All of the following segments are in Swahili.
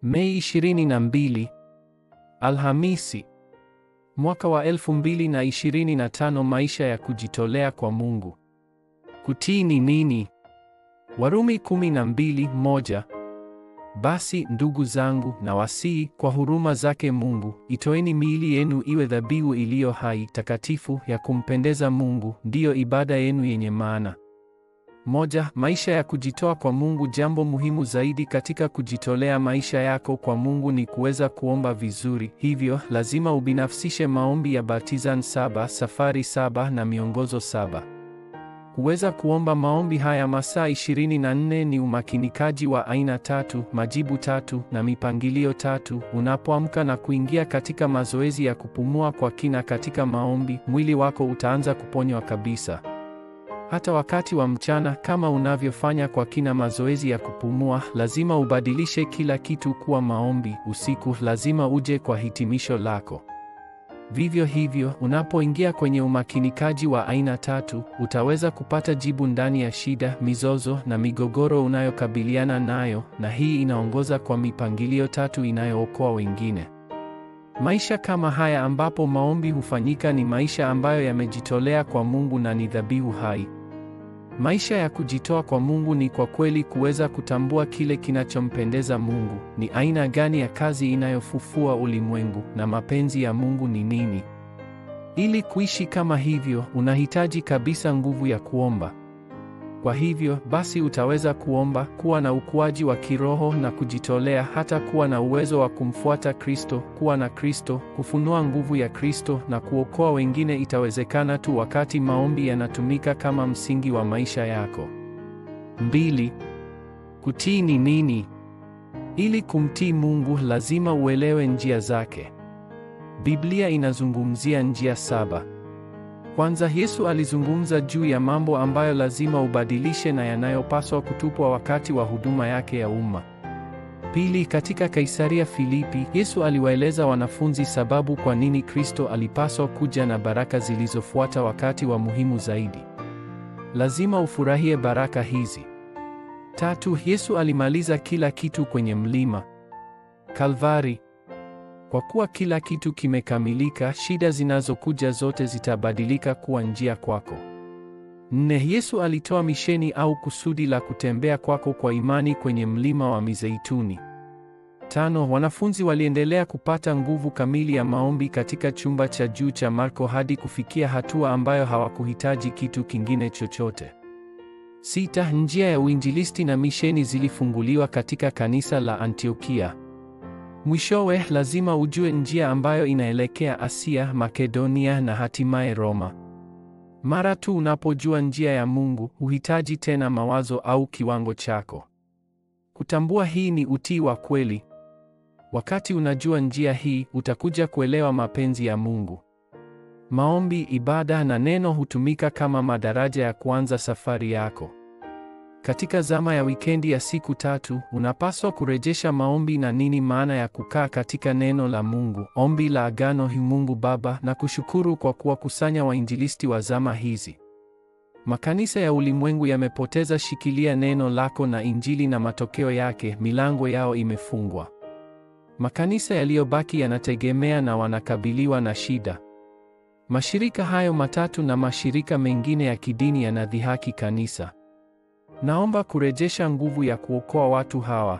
Mei 22, Alhamisi. Mwaka wa 2025. Maisha ya kujitolea kwa Mungu. Kutii ni nini? Warumi 12:1. Basi ndugu zangu, nawasihi kwa huruma zake Mungu, itoeni miili yenu iwe dhabihu iliyo hai, takatifu, ya kumpendeza Mungu, ndiyo ibada yenu yenye maana. Maisha ya kujitoa kwa Mungu. Jambo muhimu zaidi katika kujitolea maisha yako kwa Mungu ni kuweza kuomba vizuri. Hivyo, lazima ubinafsishe maombi ya Baptizan 7, Safari 7 na Miongozo 7. Kuweza kuomba maombi haya masaa 24 ni umakinikaji wa aina 3, majibu 3 na mipangilio 3. Unapoamka na kuingia katika mazoezi ya kupumua kwa kina katika maombi, mwili wako utaanza kuponywa kabisa. Hata wakati wa mchana, kama unavyofanya kwa kina mazoezi ya kupumua, lazima ubadilishe kila kitu kuwa maombi. Usiku lazima uje kwa hitimisho lako. Vivyo hivyo, unapoingia kwenye umakinikaji wa aina 3, utaweza kupata jibu ndani ya shida, mizozo na migogoro unayokabiliana nayo, na hii inaongoza kwa mipangilio 3 inayookoa wengine. Maisha kama haya ambapo maombi hufanyika ni maisha ambayo yamejitolea kwa Mungu na ni dhabihu hai. Maisha ya kujitoa kwa Mungu ni kwa kweli kuweza kutambua kile kinachompendeza Mungu, ni aina gani ya kazi inayofufua ulimwengu, na mapenzi ya Mungu ni nini. Ili kuishi kama hivyo, unahitaji kabisa nguvu ya kuomba. Kwa hivyo, basi utaweza kuomba, kuwa na ukuaji wa kiroho na kujitolea, hata kuwa na uwezo wa kumfuata Kristo, kuwa na Kristo, kufunua nguvu ya Kristo na kuokoa wengine. Itawezekana tu wakati maombi yanatumika kama msingi wa maisha yako. 2. Kutii ni nini? Ili kumtii Mungu, lazima uelewe njia zake. Biblia inazungumzia njia 7. Kwanza, Yesu alizungumza juu ya mambo ambayo lazima ubadilishe na yanayopaswa kutupwa wakati wa huduma yake ya umma. Pili, katika Kaisaria Filipi, Yesu aliwaeleza wanafunzi sababu kwa nini Kristo alipaswa kuja na baraka zilizofuata wakati wa muhimu zaidi. Lazima ufurahie baraka hizi. 3, Yesu alimaliza kila kitu kwenye mlima Kalvari. Kwa kuwa kila kitu kimekamilika, shida zinazokuja zote zitabadilika kuwa njia kwako. 4, Yesu alitoa misheni au kusudi la kutembea kwako kwa imani kwenye mlima wa Mizeituni. 5, wanafunzi waliendelea kupata nguvu kamili ya maombi katika chumba cha juu cha Marko hadi kufikia hatua ambayo hawakuhitaji kitu kingine chochote. 6, njia ya uinjilisti na misheni zilifunguliwa katika kanisa la Antiokia. Mwishowe, lazima ujue njia ambayo inaelekea Asia, Makedonia na hatimaye Roma. Mara tu unapojua njia ya Mungu, huhitaji tena mawazo au kiwango chako. Kutambua hii ni utii wa kweli. Wakati unajua njia hii, utakuja kuelewa mapenzi ya Mungu. Maombi, ibada na neno hutumika kama madaraja ya kuanza safari yako. Katika zama ya wikendi ya siku 3, unapaswa kurejesha maombi na nini maana ya kukaa katika neno la Mungu, ombi la agano Mungu Baba, na kushukuru kwa kuwakusanya wainjilisti wa zama hizi. Makanisa ya ulimwengu yamepoteza shikilia neno lako na Injili, na matokeo yake, milango yao imefungwa. Makanisa yaliyobaki yanategemea na wanakabiliwa na shida. Mashirika hayo 3 na mashirika mengine ya kidini yanadhihaki kanisa. Naomba kurejesha nguvu ya kuokoa watu hawa.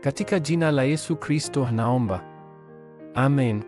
Katika jina la Yesu Kristo naomba. Amen.